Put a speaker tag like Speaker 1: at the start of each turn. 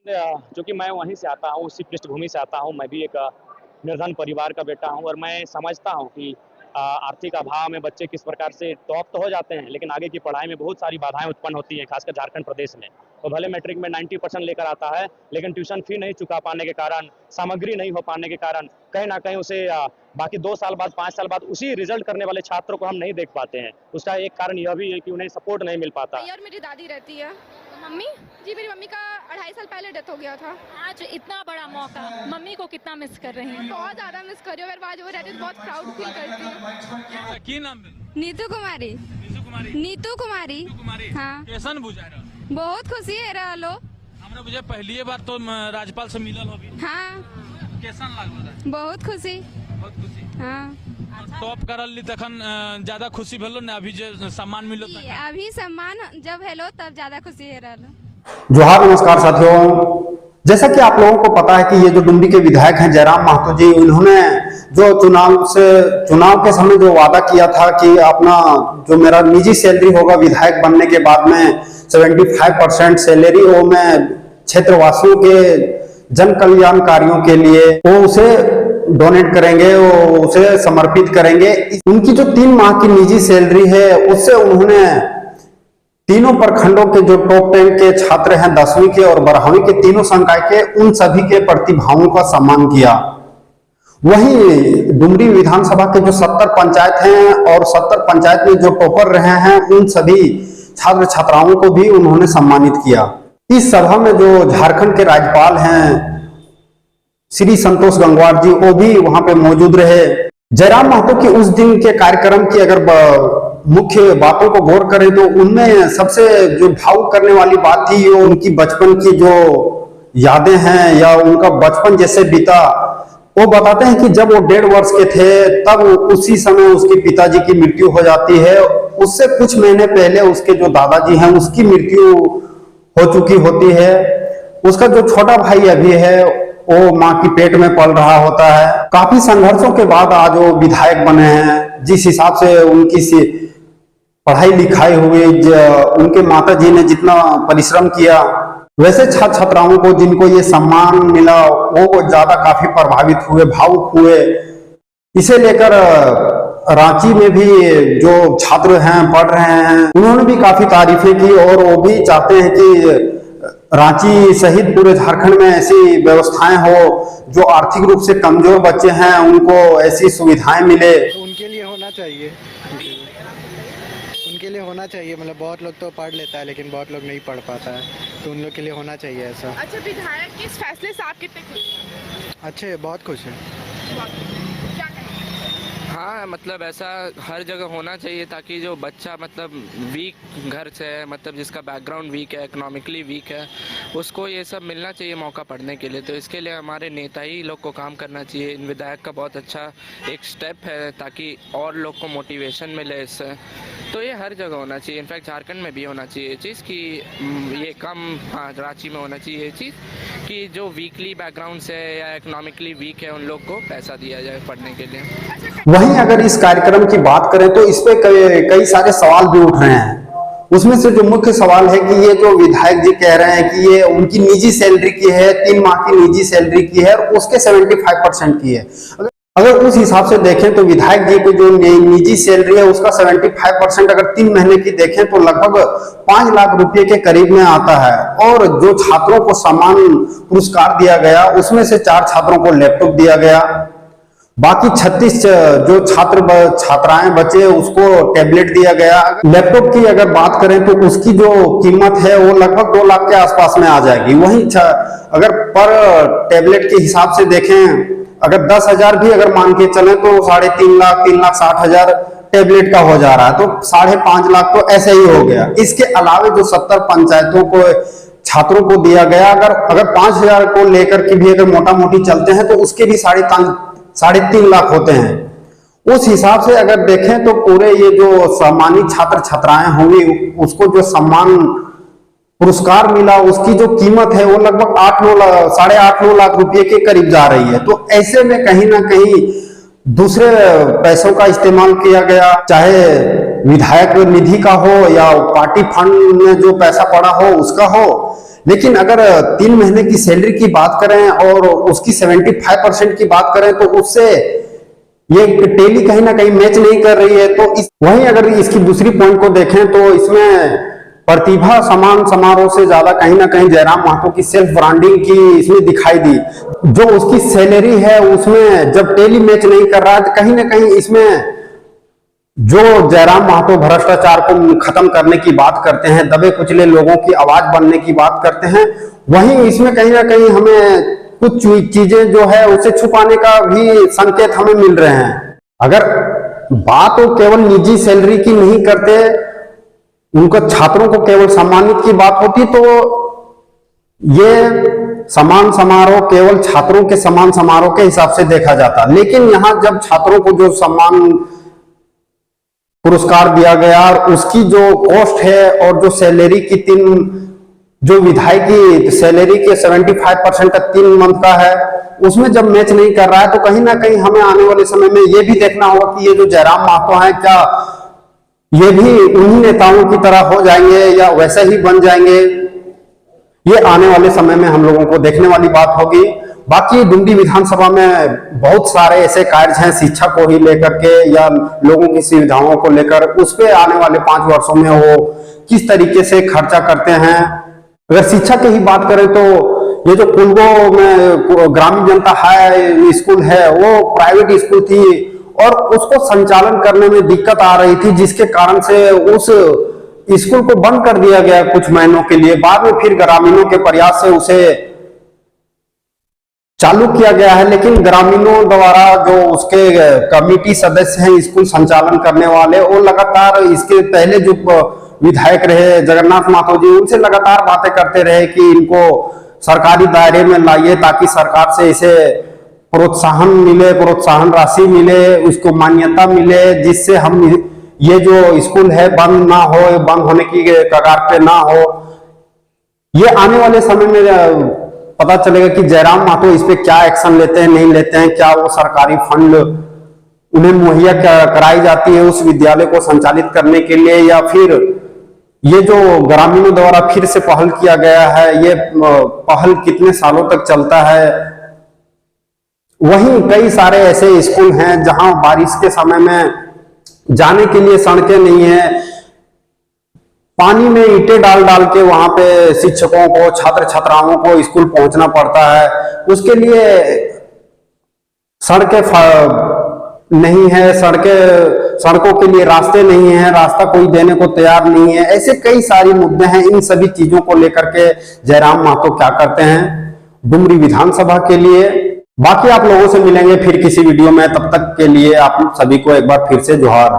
Speaker 1: चूँकि मैं वहीं से आता हूँ, उसी पृष्ठभूमि से आता हूँ, मैं भी एक निर्धन परिवार का बेटा हूँ और मैं समझता हूँ कि आर्थिक अभाव में बच्चे किस प्रकार से टॉप तो हो जाते हैं, लेकिन आगे की पढ़ाई में बहुत सारी बाधाएँ उत्पन्न होती हैं, खासकर झारखंड प्रदेश में। तो भले मैट्रिक में 90% लेकर आता है, लेकिन ट्यूशन फ़ी नहीं चुका पाने के कारण, सामग्री नहीं हो पाने के कारण, कहीं न कहीं उसे बाकी 2 साल बाद, 5 साल बाद उसी रिज़ल्ट करने वाले छात्रों को हम नहीं देख पाते हैं। उसका एक कारण यह भी है कि उन्हें सपोर्ट नहीं मिल पाता।
Speaker 2: और मेरी दादी रहती है। मम्मी? जी, मेरी मम्मी का 2.5 साल पहले डेथ हो गया था।
Speaker 3: आज इतना बड़ा मौका, मम्मी को कितना मिस कर रही हैं?
Speaker 2: बहुत ज़्यादा मिस कर रही हूँ। अगर आज वो रहती तो बहुत प्राउड फील करती हूँ।
Speaker 4: की नाम
Speaker 2: नीतू कुमारी। नीतू कुमारी। हाँ।
Speaker 4: कैसन बुझा रहा?
Speaker 2: बहुत खुशी है रहा लो।
Speaker 4: हमरा बुझे पहली बार तो राज्यपाल से मिलल होबी।
Speaker 2: हाँ।
Speaker 4: कैसन लागल?
Speaker 2: बहुत खुशी।
Speaker 4: बहुत खुशी।
Speaker 2: हाँ।
Speaker 4: टॉप करल ली तखन ज्यादा खुशी भेलो ने, अभी जो सम्मान मिलो
Speaker 2: अभी सम्मान जब हेलो तब ज्यादा खुशी है रहा।
Speaker 5: जोहार, नमस्कार साथियों। जैसा कि आप लोगों को पता है कि ये जो डुमरी के विधायक हैं जयराम महतो जी, उन्होंने जो चुनाव के समय जो वादा किया था कि अपना जो मेरा निजी सैलरी होगा विधायक बनने के बाद में 75% सैलरी वो मैं क्षेत्रवासियों के जन कल्याण कार्यों के लिए वो उसे डोनेट करेंगे, वो उसे समर्पित करेंगे। उनकी जो 3 माह की निजी सैलरी है उससे उन्होंने तीनों प्रखंडों के जो टॉप 10 के छात्र हैं, 10वीं के और 12वीं के तीनों संकाय के, उन सभी के प्रतिभाओं का सम्मान किया। वहीं डुमरी विधानसभा के जो 70 पंचायत हैं और 70 पंचायत में जो टॉपर रहे हैं उन सभी छात्र छात्राओं को भी उन्होंने सम्मानित किया। इस सभा में जो झारखंड के राज्यपाल हैं श्री संतोष गंगवार जी, वो भी वहां पे मौजूद रहे। जयराम महतो की उस दिन के कार्यक्रम की अगर मुख्य बातों को गौर करें तो उनमें सबसे जो भावुक करने वाली बात थी वो उनकी बचपन की जो यादें हैं या उनका बचपन जैसे बीता। वो बताते हैं कि जब वो 1.5 वर्ष के थे तब उसी समय उसके पिताजी की मृत्यु हो जाती है। उससे कुछ महीने पहले उसके जो दादाजी हैं उसकी मृत्यु हो चुकी होती है। उसका जो छोटा भाई अभी है वो माँ की पेट में पल रहा होता है। काफी संघर्षों के बाद आज वो विधायक बने हैं। जिस हिसाब से उनकी पढ़ाई लिखाई हुई, उनके माता जी ने जितना परिश्रम किया, वैसे छात्र छात्राओं को जिनको ये सम्मान मिला वो ज्यादा काफी प्रभावित हुए, भावुक हुए। इसे लेकर रांची में भी जो छात्र हैं पढ़ रहे हैं उन्होंने भी काफी तारीफें की और वो भी चाहते हैं कि रांची सहित पूरे झारखंड में ऐसी व्यवस्थाएं हो जो आर्थिक रूप से कमजोर बच्चे हैं उनको ऐसी सुविधाएं मिले।
Speaker 6: तो उनके लिए होना चाहिए, उनके लिए होना चाहिए। मतलब बहुत लोग तो पढ़ लेता है लेकिन बहुत लोग नहीं पढ़ पाता है, तो उन लोग के लिए होना चाहिए ऐसा।
Speaker 2: अच्छा, विधायक के इस फैसले से आप कितने खुश हैं?
Speaker 6: अच्छे, बहुत खुश हैं।
Speaker 2: क्या कहेंगे?
Speaker 7: हाँ, मतलब ऐसा हर जगह होना चाहिए ताकि जो बच्चा मतलब वीक घर से है, मतलब जिसका बैकग्राउंड वीक है, इकोनॉमिकली वीक है, उसको ये सब मिलना चाहिए मौका पढ़ने के लिए। तो इसके लिए हमारे नेता ही लोग को काम करना चाहिए। इन विधायक का बहुत अच्छा एक स्टेप है ताकि और लोग को मोटिवेशन मिले इससे। तो ये हर जगह होना चाहिए, इनफैक्ट झारखंड में भी होना चाहिए ये चीज़ कि ये कम, हाँ रांची में होना चाहिए ये चीज़ कि जो वीकली बैकग्राउंड से या इकोनॉमिकली वीक है उन लोग को पैसा दिया जाए पढ़ने के लिए।
Speaker 5: वहीं अगर इस कार्यक्रम की बात करें तो इस पे कई सारे सवाल भी उठ रहे हैं। उसमें से जो मुख्य सवाल है कि ये जो विधायक जी कह रहे हैं कि ये उनकी निजी सैलरी की है, 3 माह की निजी सैलरी की है और उसके 75% की है। अगर उस हिसाब से देखें तो विधायक जी की जो निजी सैलरी है उसका 75% अगर 3 महीने की देखें तो लगभग 5 लाख रुपए के करीब में आता है। और जो छात्रों को सम्मान पुरस्कार दिया गया उसमें से 4 छात्रों को लैपटॉप दिया गया, बाकी 36 जो छात्राएं बचे उसको टैबलेट दिया गया। लैपटॉप की अगर बात करें तो उसकी जो कीमत है वो लगभग 2 लाख के आसपास में आ जाएगी। वहीं अगर पर टैबलेट के हिसाब से देखें, अगर 10,000 भी अगर मान के चलें तो 3.5 लाख 3,60,000 टैबलेट का हो जा रहा है, तो 5.5 लाख तो ऐसे ही हो गया। इसके अलावे जो 70 पंचायतों को छात्रों को दिया गया, अगर 5,000 को लेकर के भी अगर मोटा मोटी चलते हैं तो उसके भी 3.5 लाख होते हैं। उस हिसाब से अगर देखें तो पूरे ये जो सम्मानित छात्र छात्राएं होंगी उसको जो सम्मान पुरस्कार मिला उसकी जो कीमत है वो लगभग 8-9 लाख रुपए के करीब जा रही है। तो ऐसे में कहीं ना कहीं दूसरे पैसों का इस्तेमाल किया गया, चाहे विधायक निधि का हो या पार्टी फंड में जो पैसा पड़ा हो उसका हो, लेकिन अगर 3 महीने की सैलरी की बात करें और उसकी 75% की बात करें तो उससे ये टेली कहीं ना कहीं मैच नहीं कर रही है। तो वहीं अगर इसकी दूसरी पॉइंट को देखें तो इसमें प्रतिभा सम्मान समारोह से ज्यादा कहीं ना कहीं जयराम महतो की सेल्फ ब्रांडिंग की इसमें दिखाई दी। जो उसकी सैलरी है उसमें जब टेली मैच नहीं कर रहा है तो कहीं ना कहीं इसमें जो जयराम महतो भ्रष्टाचार को खत्म करने की बात करते हैं, दबे कुचले लोगों की आवाज बनने की बात करते हैं, वहीं इसमें कहीं ना कहीं हमें कुछ चीजें जो है उसे छुपाने का भी संकेत हमें मिल रहे हैं। अगर बात वो केवल निजी सैलरी की नहीं करते, उनको छात्रों को केवल सम्मानित की बात होती तो ये सम्मान समारोह केवल छात्रों के सम्मान समारोह के हिसाब से देखा जाता। लेकिन यहां जब छात्रों को जो सम्मान पुरस्कार दिया गया और उसकी जो कॉस्ट है और जो सैलरी की जो विधायक की सैलरी के 75% का 3 मंथ का है, उसमें जब मैच नहीं कर रहा है तो कहीं ना कहीं हमें आने वाले समय में ये भी देखना होगा कि ये जो जयराम महतो है क्या ये भी उन्हीं नेताओं की तरह हो जाएंगे या वैसे ही बन जाएंगे। ये आने वाले समय में हम लोगों को देखने वाली बात होगी। बाकी डुमरी विधानसभा में बहुत सारे ऐसे कार्य हैं शिक्षा को ही लेकर के या लोगों की सुविधाओं को लेकर, उस पे आने वाले 5 वर्षों में वो किस तरीके से खर्चा करते हैं। अगर शिक्षा की ही बात करें तो ये जो कुलगो में ग्रामीण जनता हाई स्कूल है वो प्राइवेट स्कूल थी और उसको संचालन करने में दिक्कत आ रही थी, जिसके कारण से उस स्कूल को बंद कर दिया गया कुछ महीनों के लिए। बाद में फिर ग्रामीणों के प्रयास से उसे चालू किया गया है, लेकिन ग्रामीणों द्वारा जो उसके कमेटी सदस्य हैं स्कूल संचालन करने वाले, वो लगातार इसके पहले जो विधायक रहे जगन्नाथ महतो जी, उनसे लगातार बातें करते रहे कि इनको सरकारी दायरे में लाइए ताकि सरकार से इसे प्रोत्साहन मिले, प्रोत्साहन राशि मिले, उसको मान्यता मिले, जिससे हम ये जो स्कूल है बंद ना हो, बंद होने की कगार पे ना हो। ये आने वाले समय में पता चलेगा कि जयराम महतो इस पे क्या एक्शन लेते हैं, नहीं लेते हैं, क्या वो सरकारी फंड उन्हें मुहैया कराई जाती है उस विद्यालय को संचालित करने के लिए, या फिर ये जो ग्रामीणों द्वारा फिर से पहल किया गया है ये पहल कितने सालों तक चलता है। वहीं कई सारे ऐसे स्कूल हैं जहां बारिश के समय में जाने के लिए सड़कें नहीं है, पानी में ईंटें डाल डाल के वहां पे शिक्षकों को छात्र छात्राओं को स्कूल पहुंचना पड़ता है। उसके लिए सड़कें नहीं है, सड़कों के लिए रास्ते नहीं है, रास्ता कोई देने को तैयार नहीं है। ऐसे कई सारी मुद्दे हैं। इन सभी चीजों को लेकर के जयराम महतो क्या करते हैं डुमरी विधानसभा के लिए। बाकी आप लोगों से मिलेंगे फिर किसी वीडियो में, तब तक के लिए आप सभी को एक बार फिर से जोहार।